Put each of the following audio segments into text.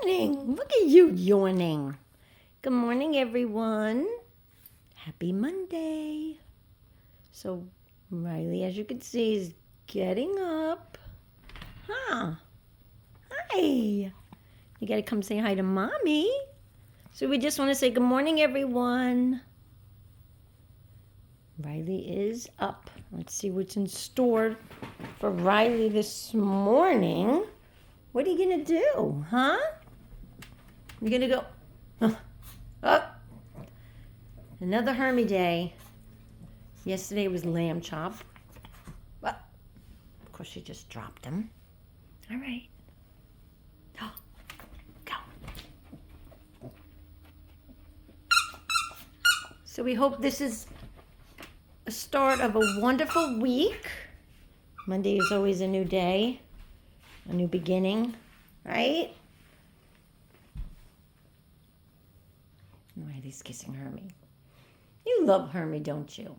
morning. Look at you yawning. Good morning, everyone. Happy Monday. So, Riley, as you can see, is getting up. Huh. Hi. You got to come say hi to Mommy. So we just want to say good morning, everyone. Riley is up. Let's see what's in store for Riley this morning. What are you going to do, huh? You're going to go up. Another Hermie day. Yesterday was lamb chop. Well, of course, she just dropped them. All right. Oh, go. So we hope this is a start of a wonderful week. Monday is always a new day, a new beginning, right? Riley's kissing Hermie. You love Hermie, don't you?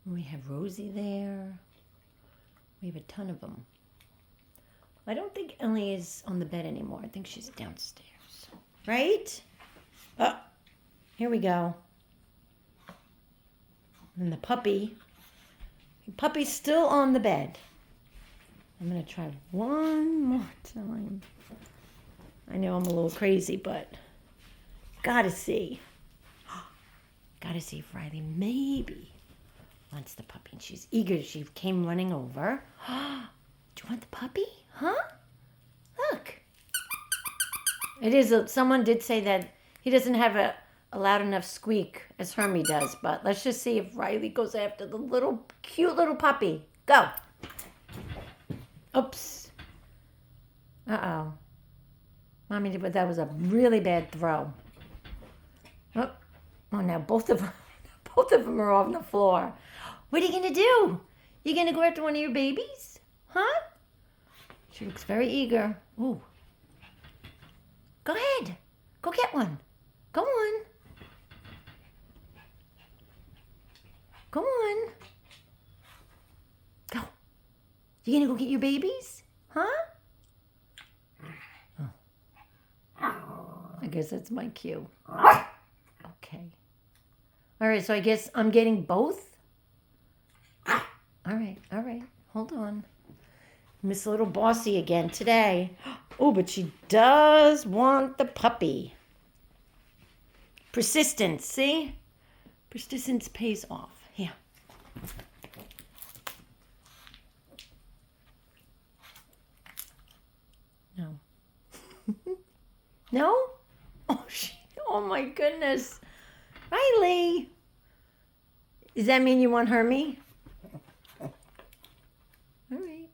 We have Rosie there. We have a ton of them. I don't think Ellie is on the bed anymore. I think she's downstairs. Right? Oh, here we go. And the puppy. The puppy's still on the bed. I'm going to try one more time. I know I'm a little crazy, but gotta see. Gotta see if Rylie maybe wants the puppy. And she's eager. She came running over. Do you want the puppy? Huh? Look. It is. Someone did say that he doesn't have a loud enough squeak as Hermie does. But let's just see if Rylie goes after the little, cute little puppy. Go. Oops. Uh-oh. Mommy, that was a really bad throw. Oh, now both of them are on the floor. What are you going to do? You going to go after one of your babies? Huh? She looks very eager. Ooh. Go ahead. Go get one. Go on. Go on. Go. You going to go get your babies? Huh? I guess that's my cue. Okay. All right, so I guess I'm getting both? All right. Hold on. Miss Little Bossy again today. Oh, but she does want the puppy. Persistence, see? Persistence pays off. Here. No. No? Oh my goodness. Rylie. Does that mean you want Hermie? All right.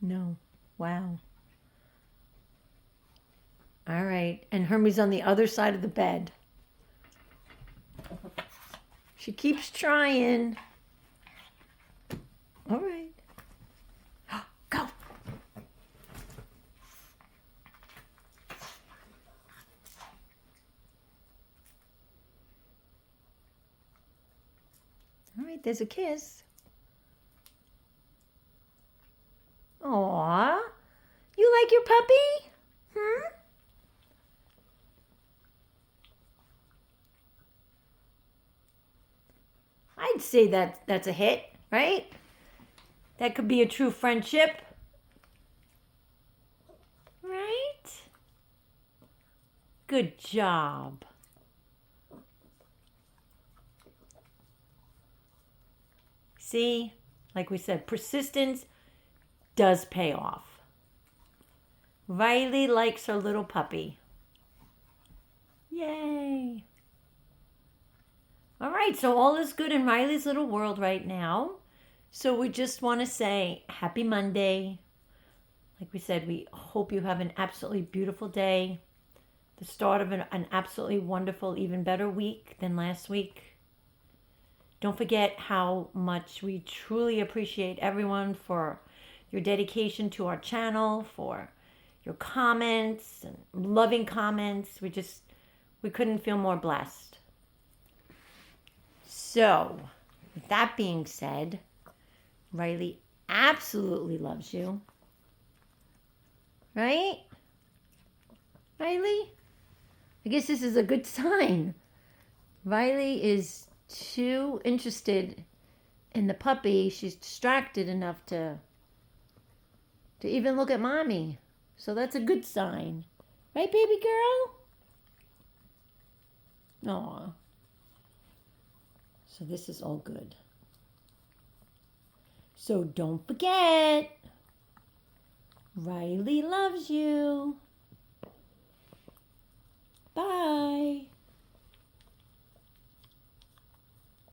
No. Wow. All right. And Hermie's on the other side of the bed. She keeps trying. All right. Go. All right, there's a kiss. Aw, you like your puppy? I'd say that's a hit, right? That could be a true friendship. Right? Good job. See, like we said, persistence does pay off. Rylie likes her little puppy. Yay. All right, so all is good in Riley's little world right now. So we just want to say happy Monday. Like we said, we hope you have an absolutely beautiful day. The start of an absolutely wonderful, even better week than last week. Don't forget how much we truly appreciate everyone for your dedication to our channel, for your comments and loving comments. We couldn't feel more blessed. So, with that being said, Rylie absolutely loves you. Right? Rylie? I guess this is a good sign. Rylie is too interested in the puppy. She's distracted enough to even look at mommy. So that's a good sign. Right, baby girl? Aw. So this is all good. So don't forget, Rylie loves you. Bye.